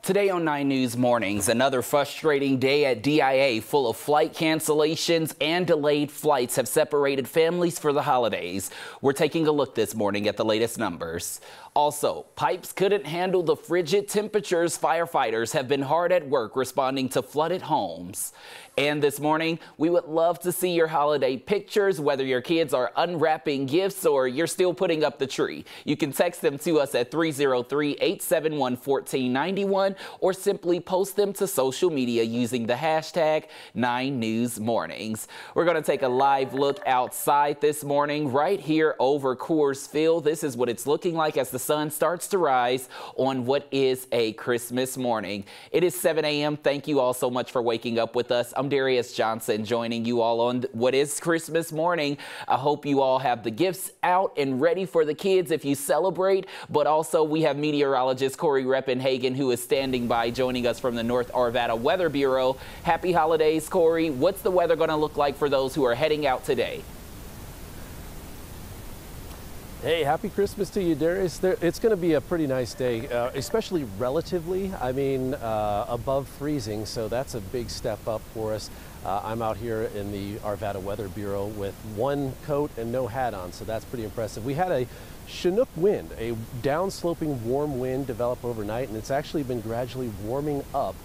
Today on 9 News Mornings, another frustrating day at DIA full of flight cancellations and delayed flights have separated families for the holidays. We're taking a look this morning at the latest numbers. Also, pipes couldn't handle the frigid temperatures. Firefighters have been hard at work responding to flooded homes. And this morning, we would love to see your holiday pictures, whether your kids are unwrapping gifts or you're still putting up the tree. You can text them to us at 303-871-1491 or simply post them to social media using the hashtag 9newsmornings. We're going to take a live look outside this morning right here over Coors Field. This is what it's looking like as the sun starts to rise on what is a Christmas morning. It is 7 a.m. Thank you all so much for waking up with us. I'm Darius Johnson joining you all on what is Christmas morning. I hope you all have the gifts out and ready for the kids if you celebrate, but also we have meteorologist Corey Reppenhagen who is standing by joining us from the North Arvada Weather Bureau. Happy holidays, Corey. What's the weather going to look like for those who are heading out today? Hey, happy Christmas to you, Darius. It's going to be a pretty nice day, especially relatively. I mean, above freezing, so that's a big step up for us. I'm out here in the Arvada Weather Bureau with one coat and no hat on, so that's pretty impressive. We had a Chinook wind, a downsloping warm wind develop overnight, and it's actually been gradually warming up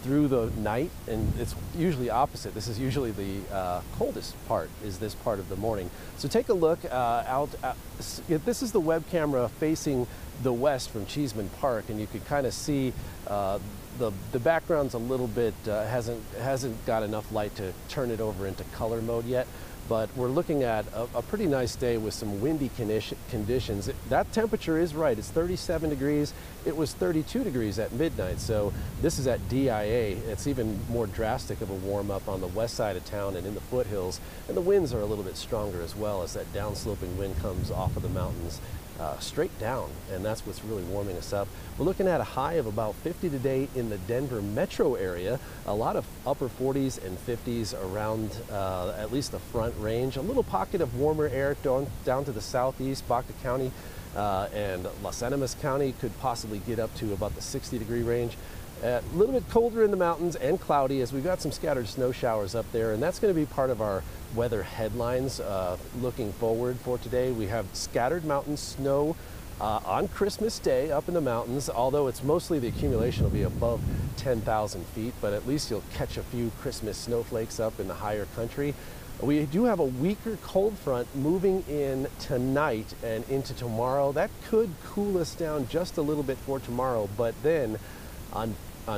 through the night, and it's usually opposite. This is usually the coldest part, is this part of the morning. So take a look out. This is the web camera facing the west from Cheeseman Park, and you can kind of see the background's a little bit, hasn't got enough light to turn it over into color mode yet. But we're looking at a pretty nice day with some windy conditions. That temperature is right. It's 37 degrees. It was 32 degrees at midnight. So this is at DIA. It's even more drastic of a warm up on the west side of town and in the foothills. And the winds are a little bit stronger as well as that downsloping wind comes off of the mountains straight down. And that's what's really warming us up. We're looking at a high of about 50 today in the Denver metro area. A lot of upper 40s and 50s around at least the front range. A little pocket of warmer air down to the southeast. Baca County and Las Animas County could possibly get up to about the 60-degree range. A little bit colder in the mountains and cloudy as we've got some scattered snow showers up there, and that's going to be part of our weather headlines looking forward for today. We have scattered mountain snow on Christmas Day up in the mountains, although it's mostly the accumulation will be above 10,000 feet, but at least you'll catch a few Christmas snowflakes up in the higher country. We do have a weaker cold front moving in tonight and into tomorrow. That could cool us down just a little bit for tomorrow, but then on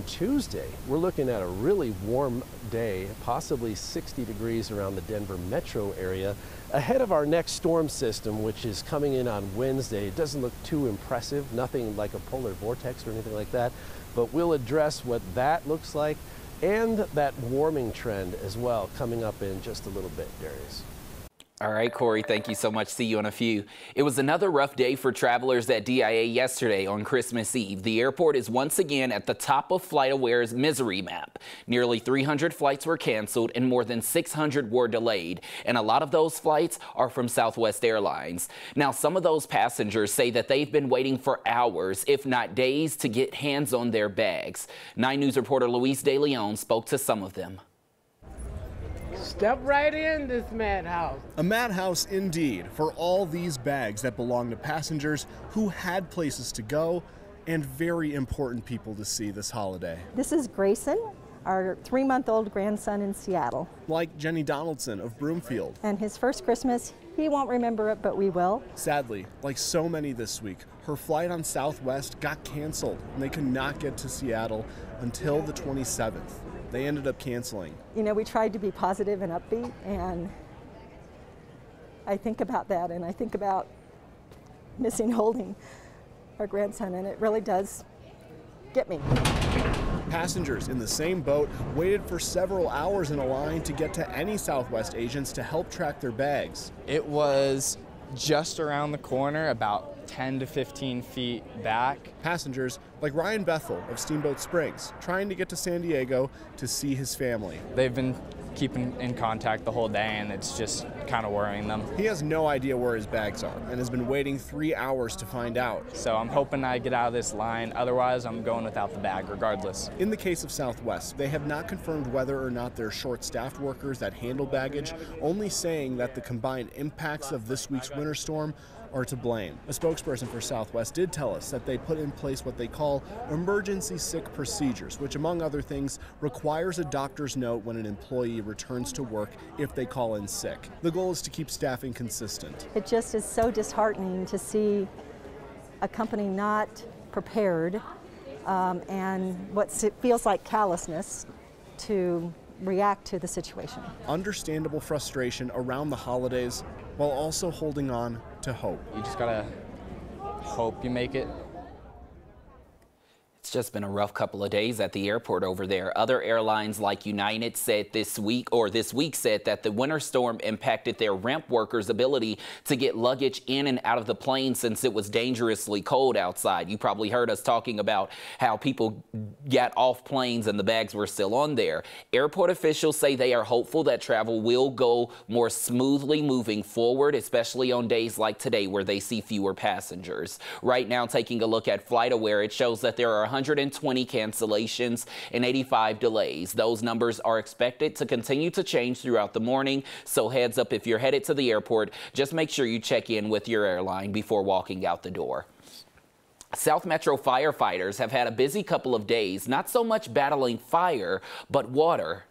Tuesday, we're looking at a really warm day, possibly 60 degrees around the Denver metro area, ahead of our next storm system, which is coming in on Wednesday. It doesn't look too impressive, nothing like a polar vortex or anything like that, but we'll address what that looks like and that warming trend as well coming up in just a little bit, Darius. All right, Corey, thank you so much. See you in a few. It was another rough day for travelers at DIA yesterday on Christmas Eve. The airport is once again at the top of FlightAware's misery map. Nearly 300 flights were canceled and more than 600 were delayed. And a lot of those flights are from Southwest Airlines. Now, some of those passengers say that they've been waiting for hours, if not days, to get hands on their bags. 9 News reporter Luis De Leon spoke to some of them. Step right in this madhouse. A madhouse indeed for all these bags that belong to passengers who had places to go and very important people to see this holiday. This is Grayson, our 3-month-old grandson in Seattle. Like Jenny Donaldson of Broomfield. And his first Christmas, he won't remember it, but we will. Sadly, like so many this week, her flight on Southwest got canceled and they could not get to Seattle until the 27th. They ended up canceling. You know, we tried to be positive and upbeat, and I think about that, and I think about missing holding our grandson, and it really does get me. Passengers in the same boat waited for several hours in a line to get to any Southwest agents to help track their bags. It was just around the corner, about 10 to 15 feet back. Passengers like Ryan Bethel of Steamboat Springs, trying to get to San Diego to see his family. They've been keeping in contact the whole day, and it's just kind of worrying them. He has no idea where his bags are and has been waiting 3 hours to find out. So I'm hoping I get out of this line. Otherwise, I'm going without the bag regardless. In the case of Southwest, they have not confirmed whether or not they're short-staffed workers that handle baggage, only saying that the combined impacts of this week's winter storm are to blame. A spokesperson for Southwest did tell us that they put in place what they call emergency sick procedures, which among other things requires a doctor's note when an employee returns to work if they call in sick. The goal is to keep staffing consistent. It just is so disheartening to see a company not prepared and what feels like callousness to react to the situation. Understandable frustration around the holidays while also holding on to hope. You just gotta hope you make it. It's just been a rough couple of days at the airport over there. Other airlines like United said this week said that the winter storm impacted their ramp workers' ability to get luggage in and out of the plane since it was dangerously cold outside. You probably heard us talking about how people got off planes and the bags were still on there. Airport officials say they are hopeful that travel will go more smoothly moving forward, especially on days like today where they see fewer passengers. Right now, taking a look at FlightAware, it shows that there are 120 cancellations and 85 delays. Those numbers are expected to continue to change throughout the morning, so heads up if you're headed to the airport, just make sure you check in with your airline before walking out the door. South Metro firefighters have had a busy couple of days, not so much battling fire, but water.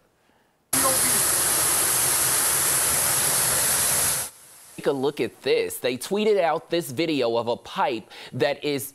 Take a look at this. They tweeted out this video of a pipe that is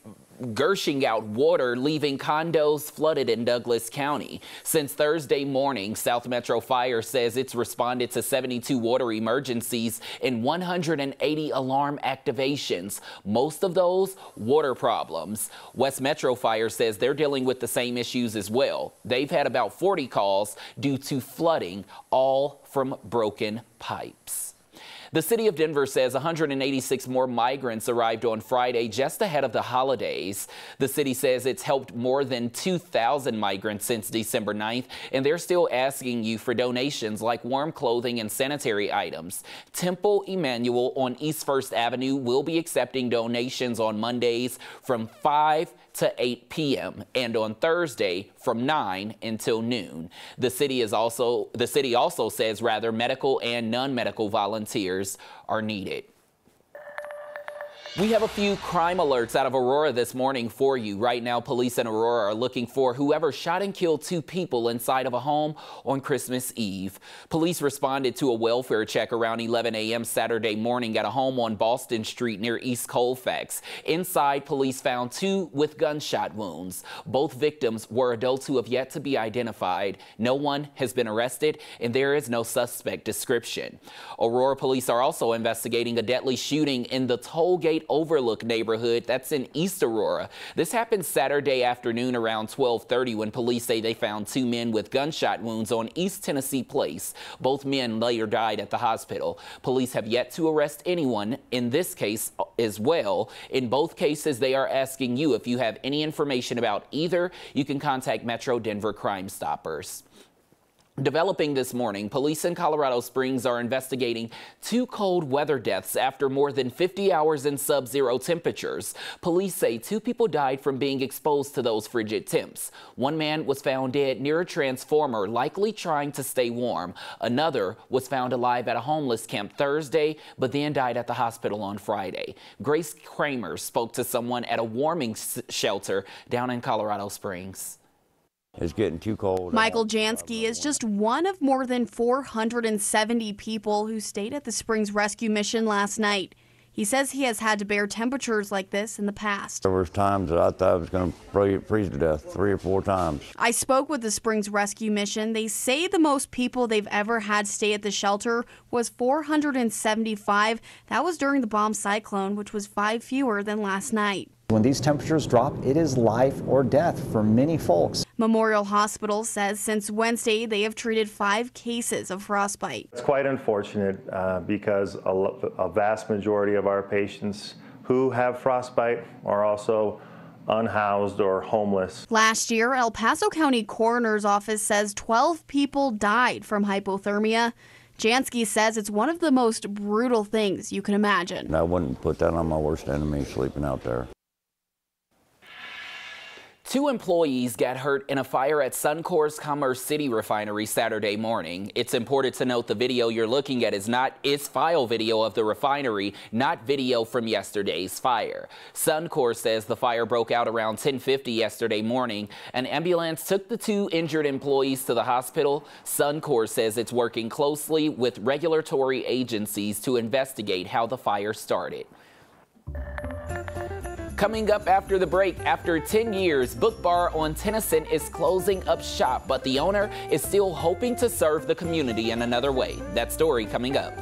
gushing out water, leaving condos flooded in Douglas County. Since Thursday morning, South Metro Fire says it's responded to 72 water emergencies and 180 alarm activations. Most of those water problems. West Metro Fire says they're dealing with the same issues as well. They've had about 40 calls due to flooding, all from broken pipes. The city of Denver says 186 more migrants arrived on Friday just ahead of the holidays. The city says it's helped more than 2,000 migrants since December 9th, and they're still asking you for donations like warm clothing and sanitary items. Temple Emmanuel on East 1st Avenue will be accepting donations on Mondays from 5 to 8 p.m. and on Thursday from 9 until noon. The city also says medical and non-medical volunteers are needed. We have a few crime alerts out of Aurora this morning for you. Right now, police in Aurora are looking for whoever shot and killed 2 people inside of a home on Christmas Eve. Police responded to a welfare check around 11 a.m. Saturday morning at a home on Boston Street near East Colfax. Inside, police found 2 with gunshot wounds. Both victims were adults who have yet to be identified. No one has been arrested, and there is no suspect description. Aurora police are also investigating a deadly shooting in the Tollgate Overlook neighborhood that's in East Aurora. This happened Saturday afternoon around 12:30 when police say they found 2 men with gunshot wounds on East Tennessee Place. Both men later died at the hospital. Police have yet to arrest anyone in this case as well. In both cases, they are asking you if you have any information about either. You can contact Metro Denver Crime Stoppers. Developing this morning, police in Colorado Springs are investigating 2 cold weather deaths after more than 50 hours in sub-zero temperatures. Police say 2 people died from being exposed to those frigid temps. One man was found dead near a transformer, likely trying to stay warm. Another was found alive at a homeless camp Thursday, but then died at the hospital on Friday. Grace Kramer spoke to someone at a warming shelter down in Colorado Springs. It's getting too cold. Michael Jansky is just one of more than 470 people who stayed at the Springs Rescue Mission last night. He says he has had to bear temperatures like this in the past. There was times that I thought I was going to freeze to death 3 or 4 times. I spoke with the Springs Rescue Mission. They say the most people they've ever had stay at the shelter was 475. That was during the bomb cyclone, which was 5 fewer than last night. When these temperatures drop, it is life or death for many folks. Memorial Hospital says since Wednesday, they have treated 5 cases of frostbite. It's quite unfortunate because a vast majority of our patients who have frostbite are also unhoused or homeless. Last year, El Paso County Coroner's Office says 12 people died from hypothermia. Jansky says it's one of the most brutal things you can imagine. I wouldn't put that on my worst enemy, sleeping out there. 2 employees got hurt in a fire at Suncor's Commerce City refinery Saturday morning. It's important to note the video you're looking at is file video of the refinery, not video from yesterday's fire. Suncor says the fire broke out around 10:50 yesterday morning. An ambulance took the 2 injured employees to the hospital. Suncor says it's working closely with regulatory agencies to investigate how the fire started. Coming up after the break, after 10 years, Book Bar on Tennyson is closing up shop, but the owner is still hoping to serve the community in another way. That story coming up.